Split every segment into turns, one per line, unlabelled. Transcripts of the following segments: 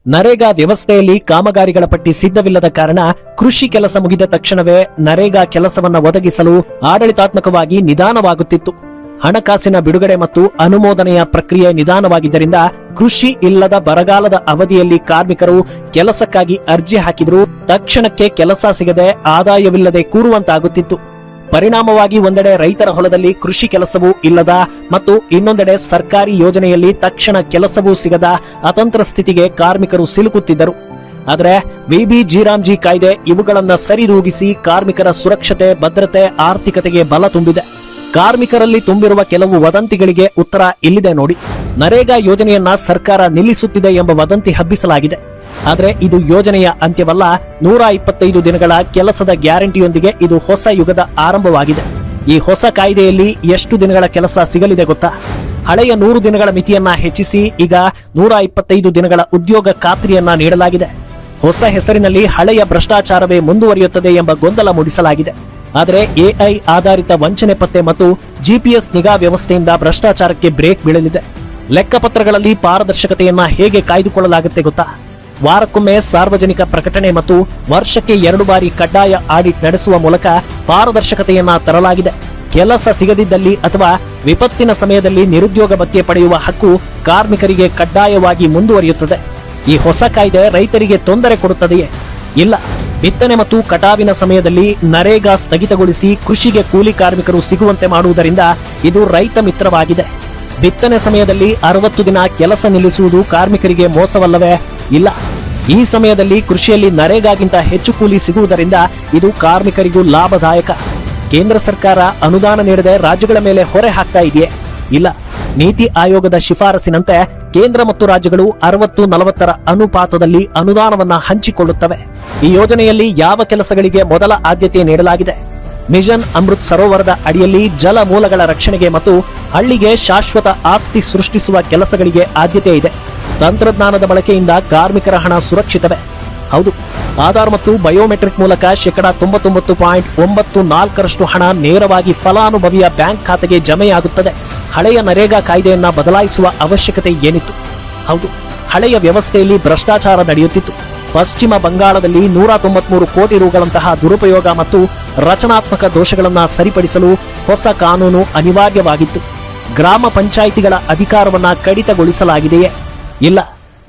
ನರೇಗಾ ವ್ಯವಸ್ಥೆಯಲ್ಲಿ ಕಾಮಗಾರಿಗಳ ಪಟ್ಟಿ ಸಿದ್ಧವಿಲ್ಲದ ಕಾರಣ ಕೃಷಿ ಕೆಲಸ ಮುಗಿದ ತಕ್ಷಣವೇ ನರೇಗಾ ಕೆಲಸವನ್ನ ಒದಗಿಸಲು ಆಡಳಿತಾತ್ಮಕವಾಗಿ ನಿಧಾನವಾಗುತ್ತಿತ್ತು. ಹಣಕಾಸಿನ ಬಿಡುಗಡೆ ಮತ್ತು ಅನುಮೋದನೆಯ ಪ್ರಕ್ರಿಯೆ ನಿಧಾನವಾಗಿದ್ದರಿಂದ ಕೃಷಿ ಇಲ್ಲದ ಬರಗಾಲದ ಅವಧಿಯಲ್ಲಿ ಕಾರ್ಮಿಕರು ಕೆಲಸಕ್ಕಾಗಿ ಅರ್ಜಿ ಹಾಕಿದರೂ ತಕ್ಷಣಕ್ಕೆ ಕೆಲಸ ಸಿಗದೆ ಆದಾಯವಿಲ್ಲದೆ ಕೂರುವಂತಾಗುತ್ತಿತ್ತು. ಪರಿಣಾಮವಾಗಿ ಒಂದೆಡೆ ರೈತರ ಹೊಲದಲ್ಲಿ ಕೃಷಿ ಕೆಲಸವೂ ಇಲ್ಲದ ಮತ್ತು ಇನ್ನೊಂದೆಡೆ ಸರ್ಕಾರಿ ಯೋಜನೆಯಲ್ಲಿ ತಕ್ಷಣ ಕೆಲಸವೂ ಸಿಗದ ಅತಂತ್ರ ಸ್ಥಿತಿಗೆ ಕಾರ್ಮಿಕರು ಸಿಲುಕುತ್ತಿದ್ದರು. ಆದರೆ ವಿಬಿಜಿ ಕಾಯ್ದೆ ಇವುಗಳನ್ನ ಸರಿದೂಗಿಸಿ ಕಾರ್ಮಿಕರ ಸುರಕ್ಷತೆ, ಭದ್ರತೆ, ಆರ್ಥಿಕತೆಗೆ ಬಲ ತುಂಬಿದೆ. ಕಾರ್ಮಿಕರಲ್ಲಿ ತುಂಬಿರುವ ಕೆಲವು ವದಂತಿಗಳಿಗೆ ಉತ್ತರ ಇಲ್ಲಿದೆ ನೋಡಿ. ನರೇಗಾ ಯೋಜನೆಯನ್ನ ಸರ್ಕಾರ ನಿಲ್ಲಿಸುತ್ತಿದೆ ಎಂಬ ವದಂತಿ ಹಬ್ಬಿಸಲಾಗಿದೆ. ಆದರೆ ಇದು ಯೋಜನೆಯ ಅಂತ್ಯವಲ್ಲ. 125 ದಿನಗಳ ಕೆಲಸದ ಗ್ಯಾರಂಟಿಯೊಂದಿಗೆ ಇದು ಹೊಸ ಯುಗದ ಆರಂಭವಾಗಿದೆ. ಈ ಹೊಸ ಕಾಯ್ದೆಯಲ್ಲಿ ಎಷ್ಟು ದಿನಗಳ ಕೆಲಸ ಸಿಗಲಿದೆ ಗೊತ್ತಾ? ಹಳೆಯ 100 ದಿನಗಳ ಮಿತಿಯನ್ನ ಹೆಚ್ಚಿಸಿ ಈಗ 125 ದಿನಗಳ ಉದ್ಯೋಗ ಖಾತ್ರಿಯನ್ನ ನೀಡಲಾಗಿದೆ. ಹೊಸ ಹೆಸರಿನಲ್ಲಿ ಹಳೆಯ ಭ್ರಷ್ಟಾಚಾರವೇ ಮುಂದುವರಿಯುತ್ತದೆ ಎಂಬ ಗೊಂದಲ ಮೂಡಿಸಲಾಗಿದೆ. ಆದರೆ ಎಐ ಆಧಾರಿತ ವಂಚನೆ ಪತ್ತೆ ಮತ್ತು ಜಿಪಿಎಸ್ ನಿಗಾ ವ್ಯವಸ್ಥೆಯಿಂದ ಭ್ರಷ್ಟಾಚಾರಕ್ಕೆ ಬ್ರೇಕ್ ಬೀಳಲಿದೆ. ಲೆಕ್ಕಪತ್ರಗಳಲ್ಲಿ ಪಾರದರ್ಶಕತೆಯನ್ನ ಹೇಗೆ ಕಾಯ್ದುಕೊಳ್ಳಲಾಗುತ್ತೆ ಗೊತ್ತಾ? ವಾರಕ್ಕೊಮ್ಮೆ ಸಾರ್ವಜನಿಕ ಪ್ರಕಟಣೆ ಮತ್ತು ವರ್ಷಕ್ಕೆ 2 ಬಾರಿ ಕಡ್ಡಾಯ ಆಡಿಟ್ ನಡೆಸುವ ಮೂಲಕ ಪಾರದರ್ಶಕತೆಯನ್ನ ತರಲಾಗಿದೆ. ಕೆಲಸ ಸಿಗದಿದ್ದಲ್ಲಿ ಅಥವಾ ವಿಪತ್ತಿನ ಸಮಯದಲ್ಲಿ ನಿರುದ್ಯೋಗ ಭತ್ಯೆ ಪಡೆಯುವ ಹಕ್ಕು ಕಾರ್ಮಿಕರಿಗೆ ಕಡ್ಡಾಯವಾಗಿ ಮುಂದುವರಿಯುತ್ತದೆ. ಈ ಹೊಸ ಕಾಯ್ದೆ ರೈತರಿಗೆ ತೊಂದರೆ ಕೊಡುತ್ತದೆಯೇ? ಇಲ್ಲ. ಬಿತ್ತನೆ ಮತ್ತು ಕಟಾವಿನ ಸಮಯದಲ್ಲಿ ನರೇಗಾ ಸ್ಥಗಿತಗೊಳಿಸಿ ಕೃಷಿಗೆ ಕೂಲಿ ಕಾರ್ಮಿಕರು ಸಿಗುವಂತೆ ಮಾಡುವುದರಿಂದ ಇದು ರೈತ ಮಿತ್ರವಾಗಿದೆ. ಬಿತ್ತನೆ ಸಮಯದಲ್ಲಿ 60 ದಿನ ಕೆಲಸ ನಿಲ್ಲಿಸುವುದು ಕಾರ್ಮಿಕರಿಗೆ ಮೋಸವಲ್ಲವೇ? ಇಲ್ಲ. ಈ ಸಮಯದಲ್ಲಿ ಕೃಷಿಯಲ್ಲಿ ನರೇಗಾಗಿಂತ ಹೆಚ್ಚು ಕೂಲಿ ಸಿಗುವುದರಿಂದ ಇದು ಕಾರ್ಮಿಕರಿಗೂ ಲಾಭದಾಯಕ. ಕೇಂದ್ರ ಸರ್ಕಾರ ಅನುದಾನ ನೀಡದೆ ರಾಜ್ಯಗಳ ಮೇಲೆ ಹೊರೆ ಹಾಕ್ತಾ ಇದೆಯೇ? ಇಲ್ಲ. ನೀತಿ ಆಯೋಗದ ಶಿಫಾರಸಿನಂತೆ ಕೇಂದ್ರ ಮತ್ತು ರಾಜ್ಯಗಳು 60-40 ಅನುಪಾತದಲ್ಲಿ ಅನುದಾನವನ್ನ ಹಂಚಿಕೊಳ್ಳುತ್ತವೆ. ಈ ಯೋಜನೆಯಲ್ಲಿ ಯಾವ ಕೆಲಸಗಳಿಗೆ ಮೊದಲ ಆದ್ಯತೆ ನೀಡಲಾಗಿದೆ? ಮಿಷನ್ ಅಮೃತ್ ಸರೋವರದ ಅಡಿಯಲ್ಲಿ ಜಲ ಮೂಲಗಳ ರಕ್ಷಣೆಗೆ ಮತ್ತು ಹಳ್ಳಿಗೆ ಶಾಶ್ವತ ಆಸ್ತಿ ಸೃಷ್ಟಿಸುವ ಕೆಲಸಗಳಿಗೆ ಆದ್ಯತೆ ಇದೆ. ತಂತ್ರಜ್ಞಾನದ ಬಳಕೆಯಿಂದ ಕಾರ್ಮಿಕರ ಹಣ ಸುರಕ್ಷಿತವೇ? ಹೌದು. ಆಧಾರ್ ಮತ್ತು ಬಯೋಮೆಟ್ರಿಕ್ ಮೂಲಕ 99.94% ಹಣ ನೇರವಾಗಿ ಫಲಾನುಭವಿಯ ಬ್ಯಾಂಕ್ ಖಾತೆಗೆ ಜಮೆಯಾಗುತ್ತದೆ. ಹಳೆಯ ನರೇಗಾ ಕಾಯ್ದೆಯನ್ನ ಬದಲಾಯಿಸುವ ಅವಶ್ಯಕತೆ ಏನಿತ್ತು? ಹೌದು, ಹಳೆಯ ವ್ಯವಸ್ಥೆಯಲ್ಲಿ ಭ್ರಷ್ಟಾಚಾರ ನಡೆಯುತ್ತಿತ್ತು. ಪಶ್ಚಿಮ ಬಂಗಾಳದಲ್ಲಿ 193 ಕೋಟಿ ರುಗಳಂತಹ ದುರುಪಯೋಗ ಮತ್ತು ರಚನಾತ್ಮಕ ದೋಷಗಳನ್ನ ಸರಿಪಡಿಸಲು ಹೊಸ ಕಾನೂನು ಅನಿವಾರ್ಯವಾಗಿತ್ತು. ಗ್ರಾಮ ಪಂಚಾಯಿತಿಗಳ ಅಧಿಕಾರವನ್ನ ಕಡಿತಗೊಳಿಸಲಾಗಿದೆಯೇ? ಇಲ್ಲ.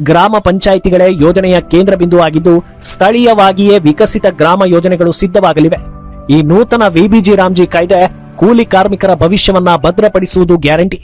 ಗ್ರಾಮ ಪಂಚಾಯಿತಿಗಳೇ ಯೋಜನೆಯ ಕೇಂದ್ರ ಬಿಂದುವಾಗಿದ್ದು ಸ್ಥಳೀಯವಾಗಿಯೇ ವಿಕಸಿತ ಗ್ರಾಮ ಯೋಜನೆಗಳು ಸಿದ್ಧವಾಗಲಿವೆ. ಈ ನೂತನ ವಿಬಿಜಿ ಕಾಯ್ದೆ ಕೂಲಿ ಕಾರ್ಮಿಕರ ಭವಿಷ್ಯವನ್ನ ಭದ್ರಪಡಿಸುವುದು ಗ್ಯಾರಂಟಿ.